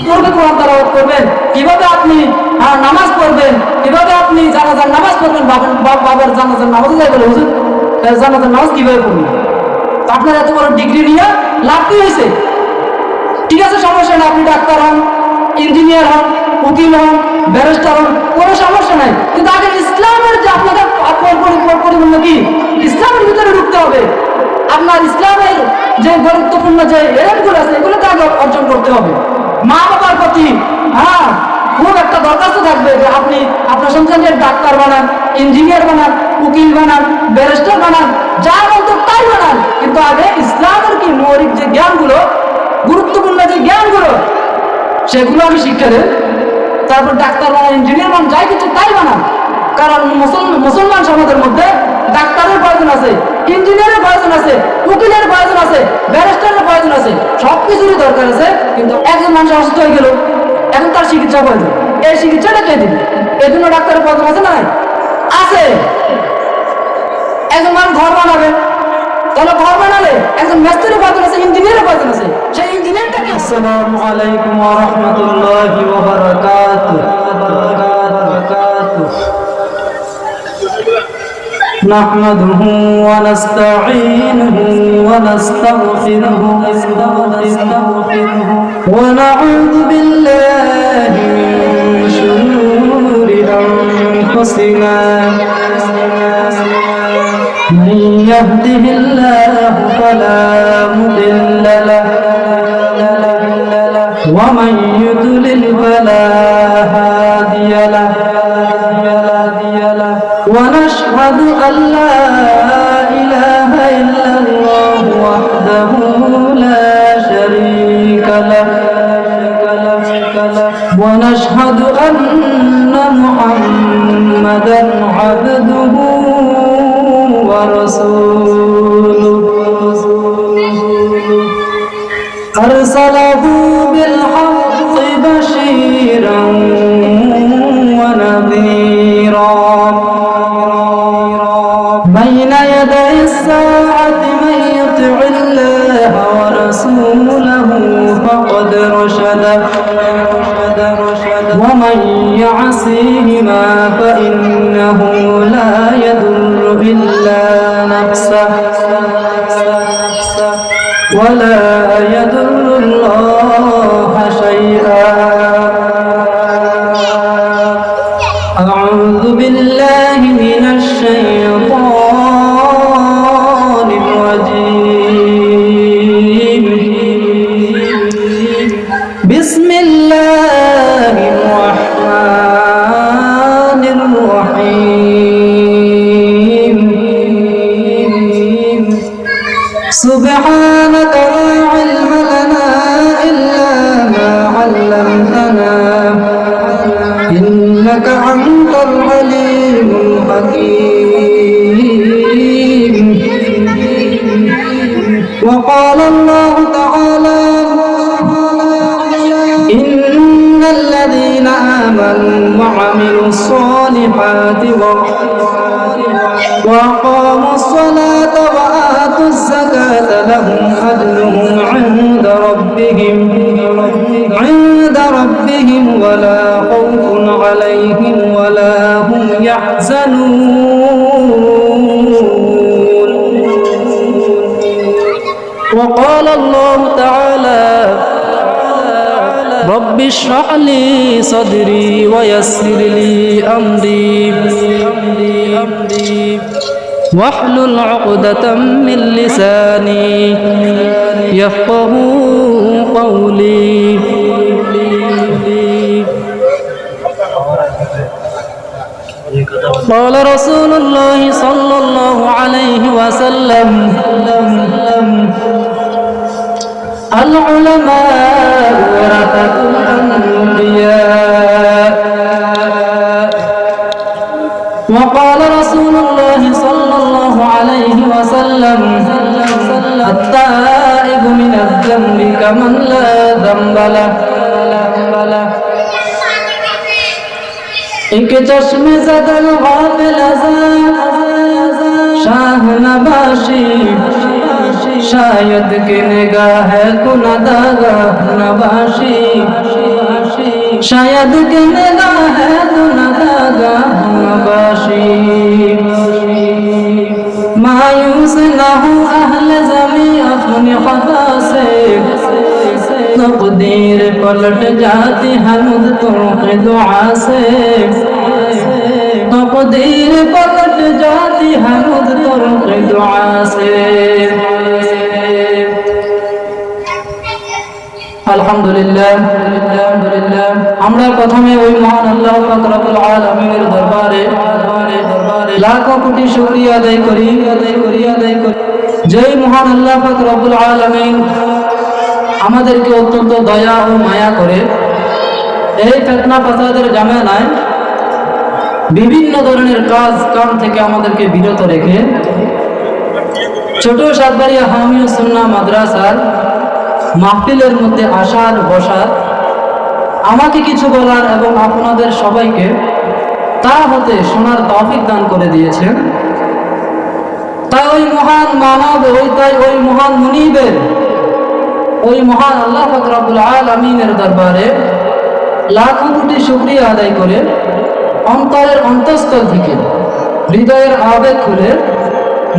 কোরআন তেলাওয়াত করবেন, কিভাবে আপনি নামাজ পড়বেন, কিভাবে আপনি জানাজার নামাজ পড়বেন, বাবার জানাজার নামাজ যাই বলে হুজুর জানাজার নামাজ কিভাবে পড়বেন? আপনার এত বড় ডিগ্রি নিয়ে লাভ কি হয়েছে? ঠিক আছে, সমস্যা নেই, আপনি ডাক্তার হন, ইঞ্জিনিয়ার হন, উকিল হন, ব্যারিস্টার হন, কোনো সমস্যা নাই, কিন্তু আগে ইসলামের যে আপনাদের পরিপূর্ণ কি ইসলামের ভিতরে ঢুকতে হবে। আপনার ইসলামের যে গুরুত্বপূর্ণ যে এলেমগুলো আছে এগুলোকে আগে অর্জন করতে হবে। মা বাবার প্রতি খুব একটা দরখাস্ত থাকবে যে আপনি আপনার সন্তানকে ডাক্তার বানান, ইঞ্জিনিয়ার বানান, উকিল বানান, ব্যারিস্টার বানান, যা বলতো তাই বানান, কিন্তু আগে ইসলামের কি মৌলিক যে জ্ঞানগুলো, গুরুত্বপূর্ণ যে জ্ঞানগুলো সেগুলো আমি শিক্ষা দেন। তারপর ডাক্তার বানান, ইঞ্জিনিয়ার বানান, যাই কিছু তাই বানান। কারণ মুসলমান সমাজের মধ্যে ডাক্তারের প্রয়োজন আছে, ইঞ্জিনিয়ারের প্রয়োজন আছে, উকিলের প্রয়োজন আছে, ব্যারিস্টারের প্রয়োজন আছে, সবকিছুরই দরকার আছে। কিন্তু একজন মানুষ অসুস্থ হয়ে গেল, এখন তার চিকিৎসা প্রয়োজন, এই চিকিৎসাটা কে দিবে? এই জন্য ডাক্তারের প্রয়োজন আছে না আছে। একজন মানুষ ঘর বানাবে, তাহলে ঘর বানালে একজন মিস্ত্রির প্রয়োজন আছে, ইঞ্জিনিয়ারের প্রয়োজন আছে, সেই ইঞ্জিনিয়ারটা কি? আসসালামু আলাইকুম ওয়া রাহমাতুল্লাহি ওয়া বারাকাতুহু। نحمده ونستعينه ونستغفره ونعوذ بالله من شرور أنفسنا من يهده الله فلا مضل له ومن يضلل فلا هادي له ونشهد أن لا إله إلا الله وحده لا شريك له ونشهد أن محمدا عبده ورسوله أرسله بالحق بشيرا ونذيرا بين يدي الساعة من يطع الله ورسوله فقد رشد ومن يعصيهما فإنه لا يضر إلا نفسه ولا يضر الله شيئا. أعوذ بالله من الشيطان الرجيم. بسم الله الرحمن الرحيم. سبحانك لا علم لنا إلا ما علمتنا إنك أنت العليم الحكيم. وقال الله تعالى إن الذين آمنوا وعملوا الصالحات وأقاموا الصلاة وآتوا الزكاة لهم أجرهم عند ربهم ولا خوف عليهم ولا هم يحزنون. وقال الله تعالى رب اشرح لي صدري ويسر لي أمري واحلل عقدة من لساني يفقهوا قولي. قال رسول الله صلى الله عليه وسلم العلماء ورثة الأنبياء. وقال رسول الله صلى الله عليه وسلم التائب من الذنب كمن لا ذنب له. एक चश्मे ज़दल गाफिल शाह नबाशी शायद कि निगाह कुनदागाह नवाशी शायद कि निगाह कुनदागाह नवाशी मायूस ना हो अहले ज़मी अपने खता से तकदीर पलट जाती है मुद्दों के दुआ से तकदीर पलट जाती है मुद्दों के दुआ से আলহামদুলিল্লাহ আমরা প্রথমে ওই মহান আল্লাহ পাক রব্বুল আলামিনের দরবারে লাখো কোটি শুকরিয়া আদায় করি যেই মহান আল্লাহ পাক রব্বুল আলামিন আমাদেরকে অত্যন্ত দয়া ও মায়া করে এই ফিতনা ফাসাদের জামানায় বিভিন্ন ধরনের কাম থেকে আমাদেরকে বিরত রেখে ছোট সাতবাড়িয়া হামিয়া সুন্নাহ মাদ্রাসার মাহফিলের মধ্যে আসার বসার আমাকে কিছু বলার এবং আপনাদের সবাইকে তা হতে শোনার তৌফিক দান করে দিয়েছেন। তাই ওই মহান মানব ওই মহান মুনিবের ওই মহান আল্লাহ পাক রব্বুল আলামিনের দরবারে লাখো কোটি শুকরিয়া আদায় করে অন্তরের অন্তঃস্থল থেকে হৃদয়ের আবেগ খুলে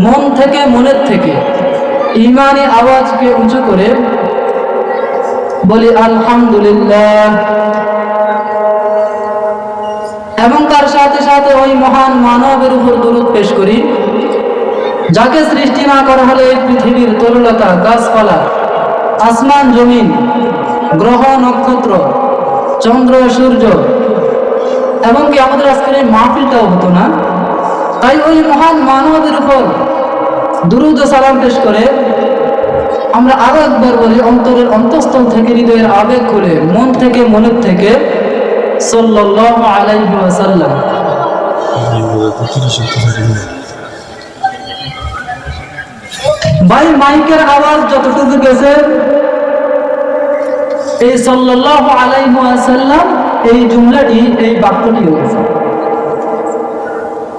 মন থেকে মনের থেকে ঈমানি আওয়াজকে উঁচু করে বলি আলহামদুলিল্লাহ এবং তার সাথে সাথে ওই মহান মানবের উপর দরুদ পেশ করি যাকে সৃষ্টি না করা হলে এই পৃথিবীর তরুলতা গাছপালা আসমান জমিন গ্রহ নক্ষত্র চন্দ্র সূর্য এবং কি আমাদের আজকের এই মাহফিলটাও হতো না। তাই ওই মহান মানবের উপর দুরূদ ও সালাম পেশ করে আমরা আরো একবার বলি অন্তরের অন্তঃস্থল থেকে হৃদয়ের আবেগ খুলে মন থেকে মনের থেকে সাল্লাল্লাহু আলাইহি ওয়াসাল্লাম। ভাই মাইকের আওয়াজ যতটুকু গেছে এই সাল্লাল্লাহু আলাইহি ওয়াসাল্লাম এই জুমলাটি এই বাক্যটি হয়েছে।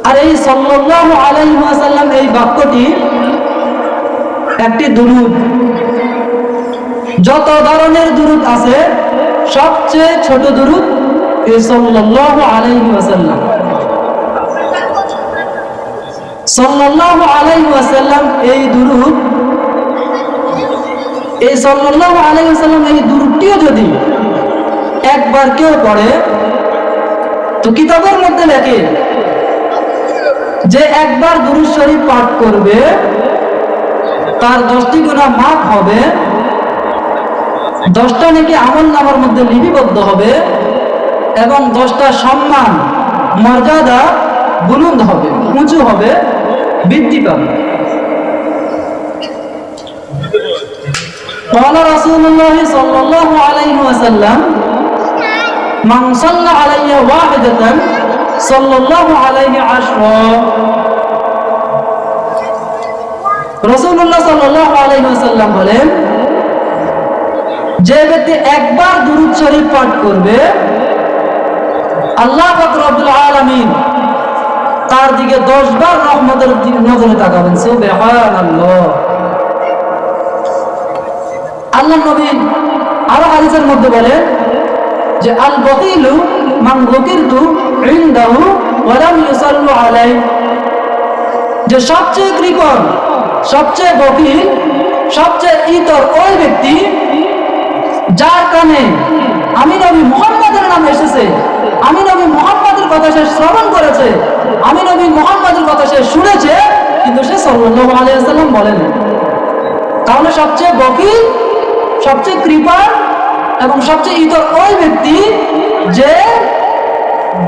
আর এই সাল্লাল্লাহু আলাইহি ওয়াসাল্লাম এই বাক্যটি একটি দুরূদ। যত ধরনের দুরূদ আছে সবচেয়ে ছোট দুরূদ এই সাল্লাল্লাহু আলাইহি ওয়াসাল্লাম। সাল্লাল্লাহু আলাইহি ওয়াসাল্লাম এই দুরূদ এই সাল্লাল্লাহু আলাইহি ওয়াসাল্লাম এই দুরূদটিও যদি একবার কেউ পড়ে তো কিতাবের মধ্যে লেখে যে একবার দুরূদ শরীফ পাঠ করবে তার 10টি গুনাহ মাফ হবে, 10টা নেকি আমলনামার মধ্যে লিপিবদ্ধ হবে এবং 10টা সম্মান মর্যাদা বুলন্দ হবে, উঁচু হবে, বৃদ্ধি পাবে। قال رسول الله صلى الله عليه وسلم من صلى علي واحدة صلى الله عليه عشرا। রাসূলুল্লাহ সাল্লাল্লাহু আলাইহি ওয়াসাল্লাম বলেন যে ব্যক্তি একবার দুরূদ শরীফ পাঠ করবে আল্লাহ পাক রব্বুল আলামিন তার দিকে 10 বার রহমতের নজরে তাকাবেন। সুবহানাল্লাহ। আল্লাহ নবী আরো হাদিসের মধ্যে বলেন যে আল বখিলু মান যুকিরতু ইনদাহু ওয়া লাম ইউসাল্লু আলাইহি, যে সবচেয়ে কৃপণ সবচেয়ে বখিল সবচেয়ে ইতর ওই ব্যক্তি যার কানে আমি নবী মুহাম্মদের নাম এসেছে, আমি নবী মুহাম্মদের কথা সে শ্রবণ করেছে, আমি নবী মুহাম্মদের কথা সে শুনেছে কিন্তু সে সাল্লাল্লাহু আলাইহি ওয়াসাল্লাম বলেন। তাহলে সবচেয়ে বখিল সবচেয়ে কৃপণ এবং সবচেয়ে ইতর ওই ব্যক্তি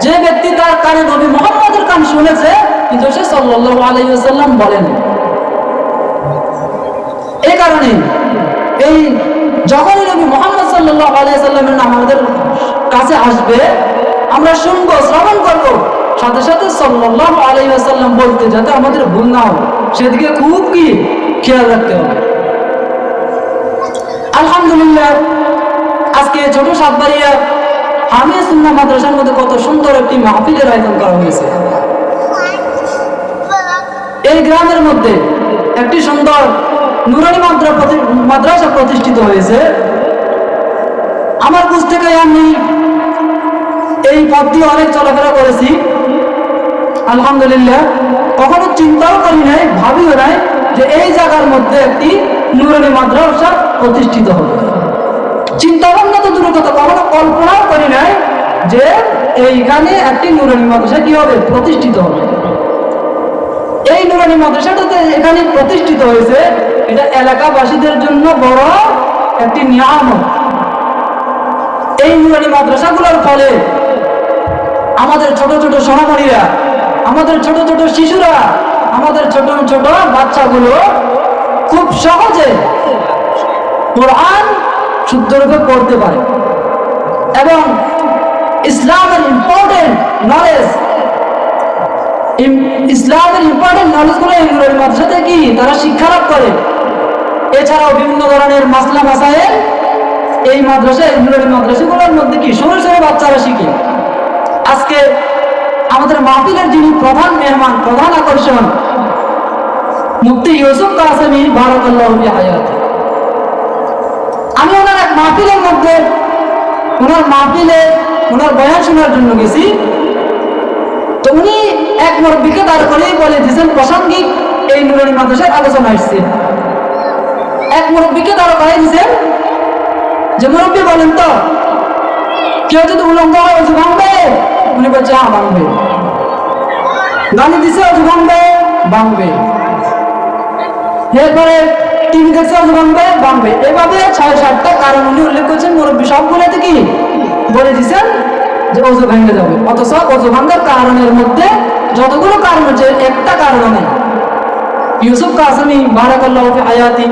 যে ব্যক্তি তার কানে নবী মুহাম্মদের গান শুনেছে কিন্তু সে সাল্লাল্লাহু আলাইহি ওয়াসাল্লাম বলেন। এই কারণে এই যখনই নবী মুহাম্মদ সাল্লাল্লাহু আলাইহি ওয়াসাল্লামের নাম আমাদের কাছে আসবে আমরা শুনবো শ্রবণ করবো সাথে সাথে সাল্লাল্লাহু আলাইহি ওয়াসাল্লাম বলতে যাতে আমাদের ভুল না হয় সেদিকে খুব কি খেয়াল রাখতে হবে। আলহামদুলিল্লাহ আজকে ছোট সাতবাড়িয়া হামিয়া সুন্নাহ মাদ্রাসার মধ্যে কত সুন্দর একটি মাহফিলের আয়োজন করা হয়েছে। এই গ্রামের মধ্যে একটি সুন্দর নুরানি মাদ্রাসা প্রতিষ্ঠিত হয়েছে। আমার বুঝ থেকে আমি এই পথ দিয়ে অনেক চলাফেরা করেছি, আলহামদুলিল্লাহ। কখনো চিন্তাও করি নাই, ভাবিও নাই যে এই জায়গার মধ্যে একটি নুরানি মাদ্রাসা প্রতিষ্ঠিত হবে। চিন্তা ভাবনা তো দূরের কথা, কখনো কল্পনাও করি নাই যে এইখানে একটি নুরানি মাদ্রাসা কি হবে, প্রতিষ্ঠিত হবে। এই নুরানি মাদ্রাসাটাতে এখানে প্রতিষ্ঠিত হয়েছে, এটা এলাকাবাসীদের জন্য বড় একটি নিয়ামত। এই নুরানি মাদ্রাসাগুলোর ফলে আমাদের ছোট ছোট সোনামণিরা, আমাদের ছোট ছোট শিশুরা, আমাদের ছোট ছোট বাচ্চাগুলো খুব সহজে কোরআন শুদ্ধরূপে পড়তে পারে এবং ইসলামের ইম্পর্টেন্ট নলেজগুলো এই নুরানি মাদ্রাসাতে কি তারা শিক্ষা লাভ করে। এছাড়াও বিভিন্ন ধরনের মাসলা মাসায়েল এই নুরানি মাদ্রাসাগুলোর মধ্যে কি সরু সরু বাচ্চারা শিখে। আজকে আমাদের মাহফিলের যিনি প্রধান মেহমান, প্রধান আকর্ষণ, মুফতি ইউসুফ কাসেমি বারাকাল্লাহু ফি হায়াতি। আমি ওনার এক মাহফিলের মধ্যে ওনার বয়ান শোনার জন্য গেছি। তো উনি এক মুরব্বীকে দাঁড় করেই বলে দিয়েছেন, প্রাসঙ্গিক এই নুরানি মাদ্রাসার আলোচনা আসছে। এক মুরব্বীকে দাঁড় করাই দিয়েছেন যে মুরব্বী বলেন তো, কেউ যদি উলঙ্গ হয় অজু ভাঙবে? উনি বলছে হ্যাঁ ভাঙবে। গালি দিছে অজু ভাঙবে। এরপরে টিভি দেখছে অজু ভাঙবে। এভাবে 6-7টা কারণ উনি উল্লেখ করছেন, মুরব্বী সবগুলোতে কি বলে দিচ্ছেন যে অজু ভেঙে যাবে। অথচ অজু ভাঙার কারণের মধ্যে যতগুলো কারণ হচ্ছে একটা কারণ নেই। ইউসুফ কাসেমি বারাকাল্লাহু ফি হায়াতি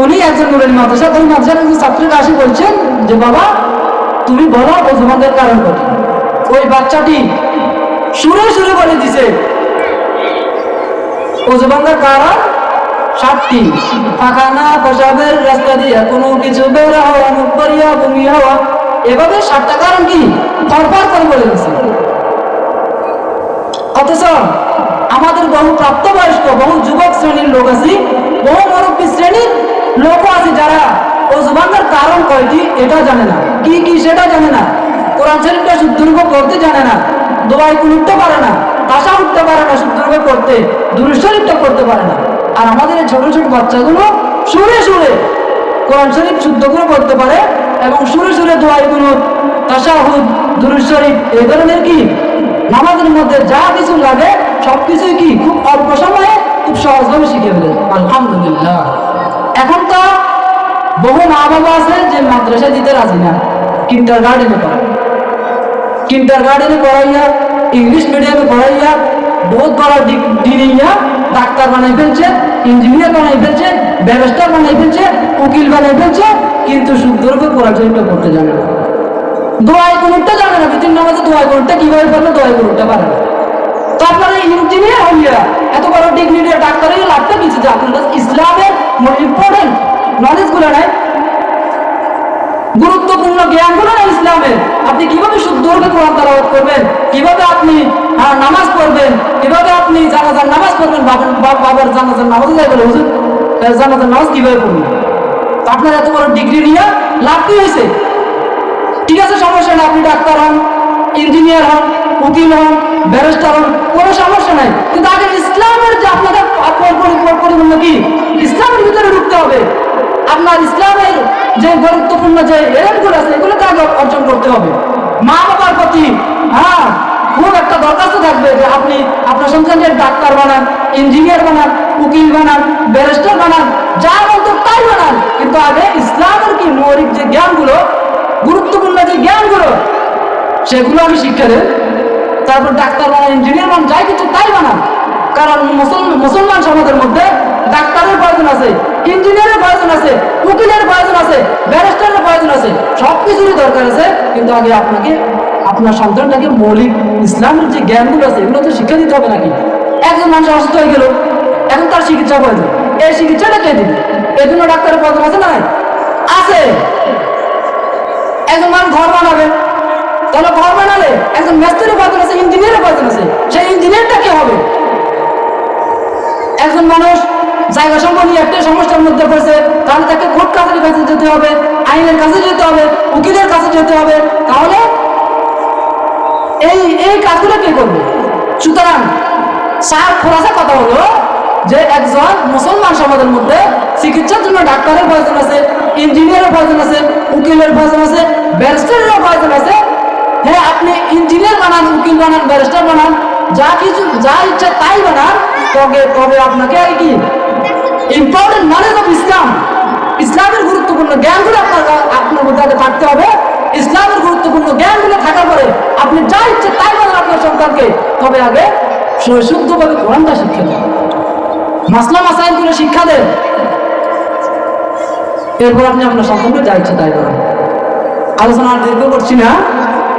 উনি একজন নুরানি মাদ্রাসা, ওই মাদ্রাসার একজন ছাত্রীকে আসি বলছেন যে বাবা তুমি বলো অজু ভাঙার কারণ কত। ওই বাচ্চাটি সুরে সুরে বলে দিছে অজু ভাঙার কারণ 7টি। পাখানা পেশাবের রাস্তা দিয়ে কোনো কিছু বের হওয়া, মুখ করিয়া বমি হওয়া, এভাবে 7টা কারণ কি পরপর করে বলে দিছে। অথচ আমাদের বহু প্রাপ্তবয়স্ক, বহু যুবক শ্রেণীর লোক আছে, বহু মুরব্বী শ্রেণীর লোকও আছে যারা অজু ভাঙার কারণ কয়টি এটা জানে না, কি কি সেটা জানে না, কোরআন শরীফটা শুদ্ধরূপে পড়তে জানে না, দোয়াই কুনুতটা পারে না, তাশা উঠতে পারে না শুদ্ধরূপে পড়তে, দুরূদ শরীফটা পড়তে পারে না। আর আমাদের এই ছোট ছোট বাচ্চাগুলো সুরে সুরে কোরআন শরীফ শুদ্ধ করে পড়তে পারে এবং সুরে সুরে দোয়াই কুনুত, তাশাহুদ, দুরূদ শরীফ এই ধরনের কি নামাজের মধ্যে যা কিছু লাগে সবকিছুই কি খুব অল্প সময়ে খুব সহজভাবে শিখে ফেলে, আলহামদুলিল্লাহ। এখন তো বহু মা বাবা আছে যে মাদ্রাসা দিতে রাজি না, কিন্ডারগার্টেনে পড়াইয়া, ইংলিশ মিডিয়ামে পড়াইয়া বহুত বড় ডিগ্রি নিয়ে ডাক্তার বানাই ফেলছে, ইঞ্জিনিয়ার বানাই ফেলছে, ব্যারিস্টার বানাই ফেলছে, উকিল বানাই ফেলছে, কিন্তু শুদ্ধরূপে কোরআন শরীফটা পড়তে জানে না, দোয়াই কুনুতটা জানে না। বিতিন নামাজে দোয়াই কুনুতটা কিভাবে পড়বে, দোয়াই কুনুতটা পারে না। তো আপনারা ইঞ্জিনিয়ার হইয়া এত বড় ডিগ্রি নিয়ে ডাক্তার হইয়া লাগতে কিছু যে আপনার কাছে ইসলামের ইম্পর্টেন্ট নলেজগুলো নাই, গুরুত্বপূর্ণ জ্ঞানগুলো নাই ইসলামের। আপনি কিভাবে শুদ্ধরূপে কোরআন তেলাওয়াত করবেন, কিভাবে আপনি নামাজ পড়বেন, কিভাবে আপনি জানাজার নামাজ পড়বেন, বাবার জানাজার নামাজ যাই বলে হুজুর জানাজার নামাজ কিভাবে পড়বেন। তো আপনার এত বড় ডিগ্রি নিয়ে লাভ কি হয়েছে? ঠিক আছে, সমস্যা নেই, আপনি ডাক্তার হন, ইঞ্জিনিয়ার হন, উকিল হন, ব্যারিস্টার হন, কোনো সমস্যা নাই, কিন্তু আগে ইসলামের যে আপনাদের পরিপূর্ণ কি ইসলামের ভিতরে ঢুকতে হবে। আপনার ইসলামের যে গুরুত্বপূর্ণ যে এলেমগুলো আছে এগুলোকে আগে অর্জন করতে হবে। মা বাবার প্রতি খুব একটা দরখাস্ত থাকবে যে আপনি আপনার সন্তানকে ডাক্তার বানান, ইঞ্জিনিয়ার বানান, উকিল বানান, ব্যারিস্টার বানান, যা বলতো তাই বানান, কিন্তু আগে ইসলামের কি মৌলিক যে জ্ঞানগুলো, গুরুত্বপূর্ণ যে জ্ঞানগুলো সেগুলো আমি শিক্ষা দেন। তারপর ডাক্তার বানান, ইঞ্জিনিয়ার বানান, যাই কিছু তাই বানান। কারণ মুসলমান সমাজের মধ্যে ডাক্তারের প্রয়োজন আছে, ইঞ্জিনিয়ারের প্রয়োজন আছে, উকিলের প্রয়োজন আছে, ব্যারিস্টারের প্রয়োজন আছে, সবকিছুরই দরকার আছে। কিন্তু আগে আপনাকে আপনার সন্তানটাকে মৌলিক ইসলামের যে জ্ঞানগুলো আছে এগুলো তো শিক্ষা দিতে হবে নাকি? একজন মানুষ অসুস্থ হয়ে গেল, এখন তার চিকিৎসা প্রয়োজন, এই চিকিৎসাটা কে দিবে? এই জন্য ডাক্তারের প্রয়োজন আছে না? আছে। একজন মানুষ ঘর বানাবে, তাহলে ঘর বানালে একজন মিস্ত্রির প্রয়োজন আছে, ইঞ্জিনিয়ারের প্রয়োজন আছে, সেই ইঞ্জিনিয়ারটা কে হবে? একজন মানুষ জায়গা সম্পত্তি একটা সমস্যার মধ্যে পড়ছে, তাহলে তাকে কোর্ট কাছারির কাছে যেতে হবে, আইনের কাছে যেতে হবে, উকিলের কাছে যেতে হবে। তাহলে এই কাজগুলো কে করবে? সুতরাং সার খোলাসা কথা হলো যে একজন মুসলমান সমাজের মধ্যে চিকিৎসার জন্য ডাক্তারের প্রয়োজন আছে, ইঞ্জিনিয়ারের প্রয়োজন আছে, উকিলের প্রয়োজন আছে, ব্যারিস্টারেরও প্রয়োজন আছে। হ্যাঁ, আপনি ইঞ্জিনিয়ার বানান, উকিল বানান, ব্যারিস্টার বানান, যা কিছু যা ইচ্ছা তাই বানান, তবে আপনাকে কি ইম্পর্টেন্ট নলেজ অফ ইসলাম, ইসলামের গুরুত্বপূর্ণ জ্ঞানগুলো আপনার মধ্যে আগে থাকতে হবে। ইসলামের গুরুত্বপূর্ণ জ্ঞানগুলো থাকার পরে আপনি যা ইচ্ছে তাই বলেন আপনার সন্তানকে, তবে আগে শুদ্ধভাবে কোরআনটা শিক্ষা দেন, মাসলা মাসাইলগুলো শিক্ষা দেন, এরপর আপনি আপনার সন্তানকে যা ইচ্ছে তাই করেন। আলোচনা আর দীর্ঘ করছি না,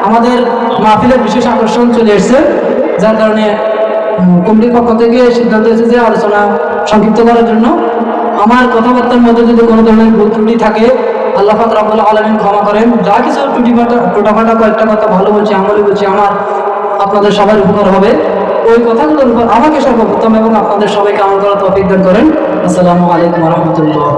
আমাদের মাহফিলের বিশেষ আকর্ষণ চলে এসছে, যার কারণে কমিটির পক্ষ থেকে সিদ্ধান্ত হয়েছে যে আলোচনা সংক্ষিপ্ত করার জন্য। আমার কথাবার্তার মধ্যে যদি কোনো ধরনের ভুল ত্রুটি থাকে আল্লাহ পাক রব্বুল আলামিন ক্ষমা করেন। যা কিছু টোটাফাটা কয়েকটা কথা ভালো বলছি, আমলি বলছি, আমার আপনাদের সবার উপকার হবে, ওই কথাগুলোর উপর আমাকে সর্বপ্রথম এবং আপনাদের সবাইকে আমল করার তৌফিক দান করেন। আসসালামু আলাইকুম ওয়া রাহমাতুল্লাহ।